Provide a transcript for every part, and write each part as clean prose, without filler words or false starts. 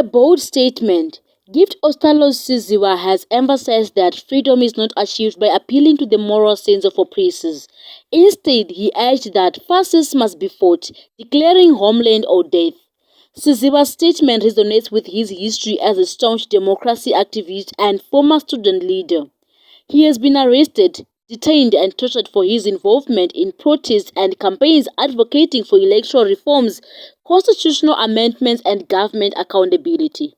a bold statement, Gift Ostalos Siziwa has emphasized that freedom is not achieved by appealing to the moral sense of oppressors. Instead, he urged that fascists must be fought, declaring homeland or death. Siziwa's statement resonates with his history as a staunch democracy activist and former student leader. He has been arrested, detained and tortured for his involvement in protests and campaigns advocating for electoral reforms, constitutional amendments and government accountability.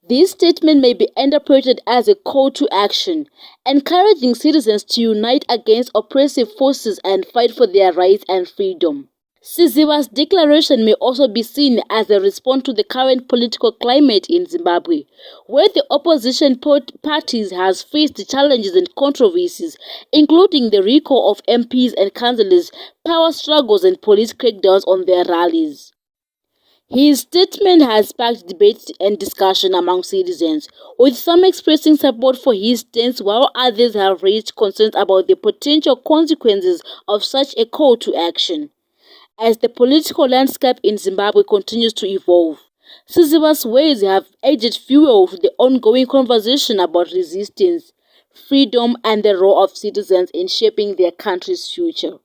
This statement may be interpreted as a call to action, encouraging citizens to unite against oppressive forces and fight for their rights and freedom. Siziwa's declaration may also be seen as a response to the current political climate in Zimbabwe, where the opposition parties has faced challenges and controversies, including the recall of MPs and councillors, power struggles and police crackdowns on their rallies. His statement has sparked debate and discussion among citizens, with some expressing support for his stance while others have raised concerns about the potential consequences of such a call to action. As the political landscape in Zimbabwe continues to evolve, Siziwa's words have added fuel to the ongoing conversation about resistance, freedom and the role of citizens in shaping their country's future.